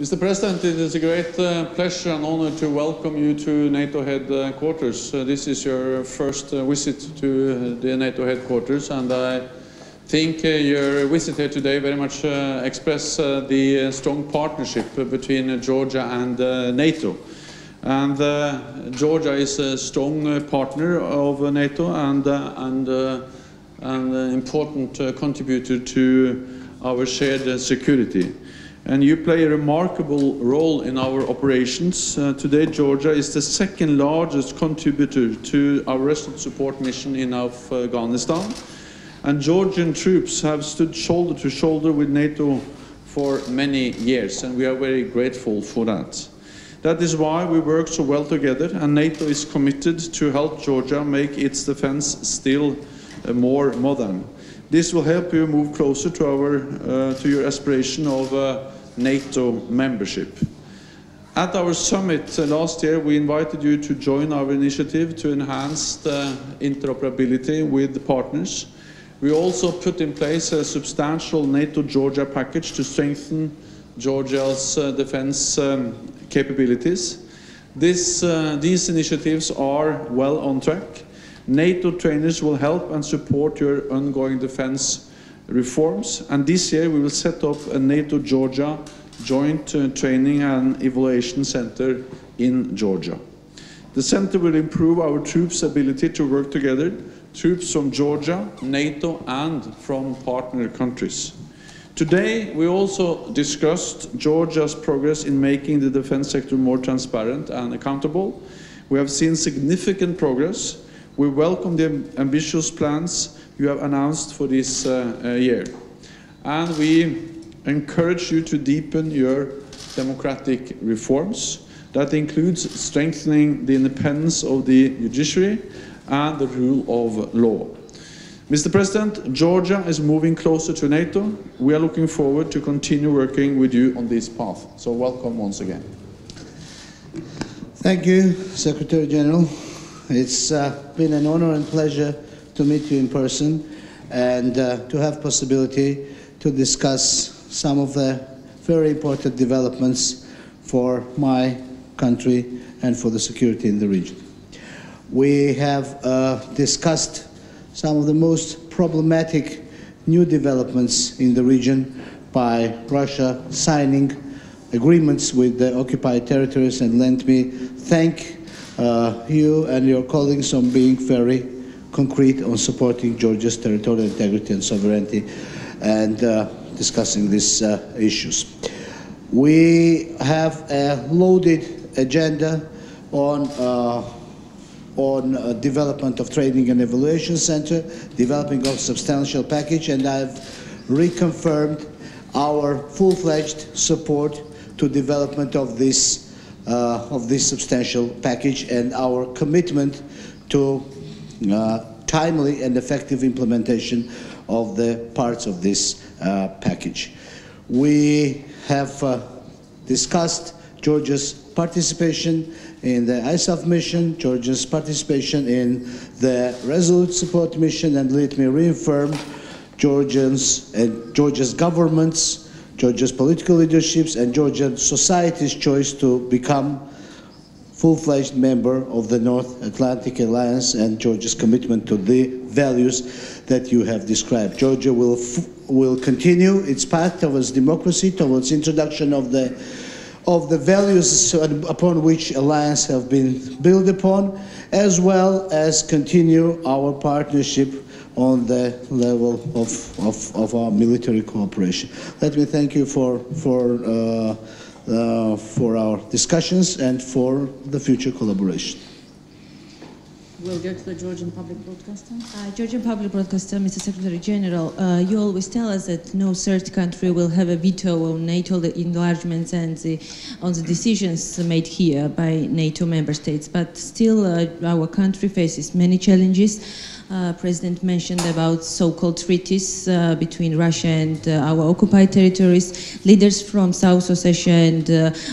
Mr. President, it is a great pleasure and honor to welcome you to NATO headquarters. This is your first visit to the NATO headquarters, and I think your visit here today very much expresses the strong partnership between Georgia and NATO. And Georgia is a strong partner of NATO and an important contributor to our shared security. And you play a remarkable role in our operations. Today, Georgia is the second largest contributor to our resolute support mission in Afghanistan. And Georgian troops have stood shoulder to shoulder with NATO for many years, and we are very grateful for that. That is why we work so well together, and NATO is committed to help Georgia make its defense still more modern. This will help you move closer to your aspiration of NATO membership. At our summit last year, we invited you to join our initiative to enhance the interoperability with the partners. We also put in place a substantial NATO-Georgia package to strengthen Georgia's defense capabilities. These initiatives are well on track. NATO trainers will help and support your ongoing defense reforms, and this year we will set up a NATO-Georgia joint training and evaluation center in Georgia. The center will improve our troops' ability to work together, troops from Georgia, NATO, and from partner countries. Today, we also discussed Georgia's progress in making the defense sector more transparent and accountable. We have seen significant progress. We welcome the ambitious plans you have announced for this year. And we encourage you to deepen your democratic reforms. That includes strengthening the independence of the judiciary and the rule of law. Mr. President, Georgia is moving closer to NATO. We are looking forward to continue working with you on this path. So welcome once again. Thank you, Secretary General. It's been an honor and pleasure to meet you in person and to have possibility to discuss some of the very important developments for my country and for the security in the region. We have discussed some of the most problematic new developments in the region by Russia signing agreements with the occupied territories, and let me thank you and your colleagues on being very concrete on supporting Georgia's territorial integrity and sovereignty and discussing these issues. We have a loaded agenda on development of training and evaluation center, developing of substantial package, and I've reconfirmed our full-fledged support to development of this substantial package and our commitment to timely and effective implementation of the parts of this package. We have discussed Georgia's participation in the ISAF mission, Georgia's participation in the Resolute Support mission, and let me reaffirm Georgia's government's, Georgia's political leaderships, and Georgian society's choice to become full-fledged member of the North Atlantic Alliance and Georgia's commitment to the values that you have described. Georgia will continue its path towards democracy, towards introduction of the values upon which alliance have been built upon, as well as continue our partnership on the level of our military cooperation. Let me thank you for our discussions and for the future collaboration. We'll go to the Georgian Public Broadcaster. Georgian Public Broadcaster, Mr. Secretary General, you always tell us that no third country will have a veto on NATO enlargements and on the decisions made here by NATO member states, but still our country faces many challenges. President mentioned about so-called treaties between Russia and our occupied territories. Leaders from South Ossetia and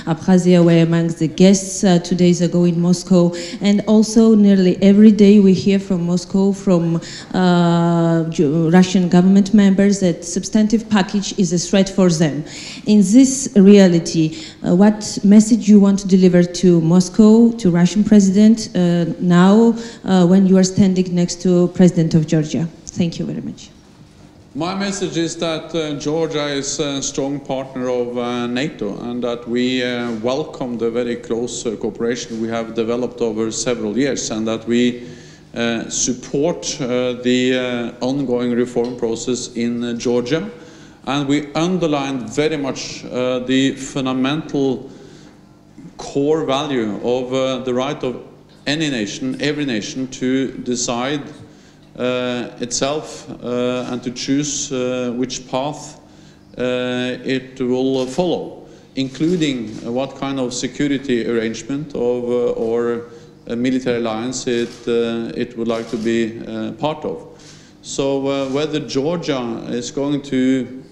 Abkhazia were among the guests 2 days ago in Moscow, and also nearly every every day we hear from Moscow, from Russian government members, that substantive package is a threat for them. In this reality, what message you want to deliver to Moscow, to Russian president, now when you are standing next to President of Georgia? Thank you very much. My message is that Georgia is a strong partner of NATO, and that we welcome the very close cooperation we have developed over several years, and that we support the ongoing reform process in Georgia. And we underline very much the fundamental core value of the right of any nation, every nation, to decide itself and to choose which path it will follow, including what kind of security arrangement or a military alliance it would like to be part of. So whether Georgia is going to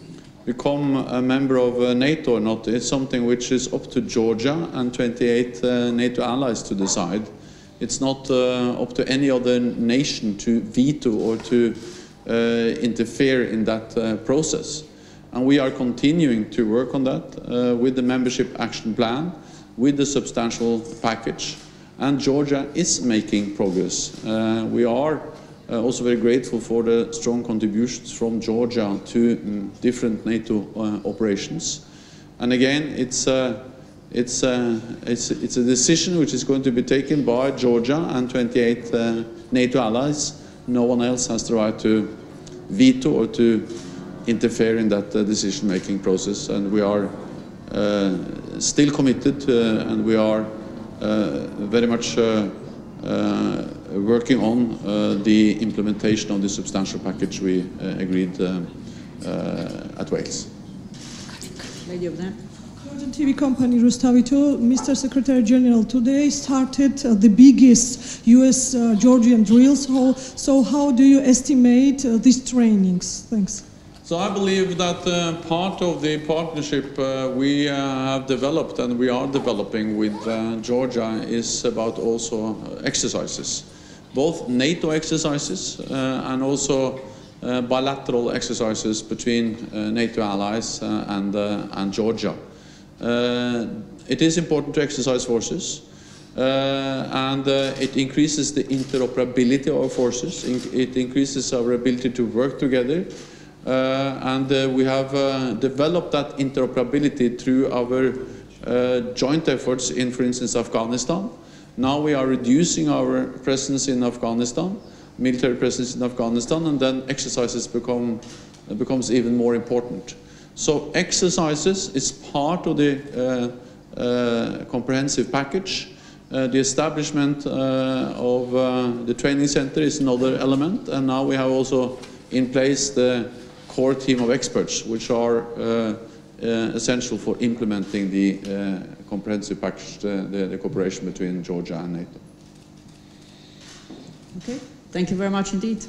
become a member of NATO or not is something which is up to Georgia and 28 NATO allies to decide. It's not up to any other nation to veto or to interfere in that process. And we are continuing to work on that with the membership action plan, with the substantial package. And Georgia is making progress. We are also very grateful for the strong contributions from Georgia to different NATO operations. And again, it's a decision which is going to be taken by Georgia and 28 NATO allies. No one else has the right to veto or to interfere in that decision-making process. And we are still committed and we are very much working on the implementation of the substantial package we agreed at Wales. Lady of that. TV company Rustavito, Mr. Secretary General, today started the biggest US Georgian drills. So how do you estimate these trainings? Thanks. So I believe that part of the partnership we have developed and we are developing with Georgia is about also exercises, both NATO exercises and also bilateral exercises between NATO allies and Georgia. It is important to exercise forces and it increases the interoperability of our forces, it increases our ability to work together and we have developed that interoperability through our joint efforts in, for instance, Afghanistan. Now we are reducing our presence in Afghanistan, military presence in Afghanistan, and then exercises becomes even more important. So exercises is part of the comprehensive package. The establishment of the training center is another element, and now we have also in place the core team of experts, which are essential for implementing the comprehensive package, the cooperation between Georgia and NATO. Okay, thank you very much indeed.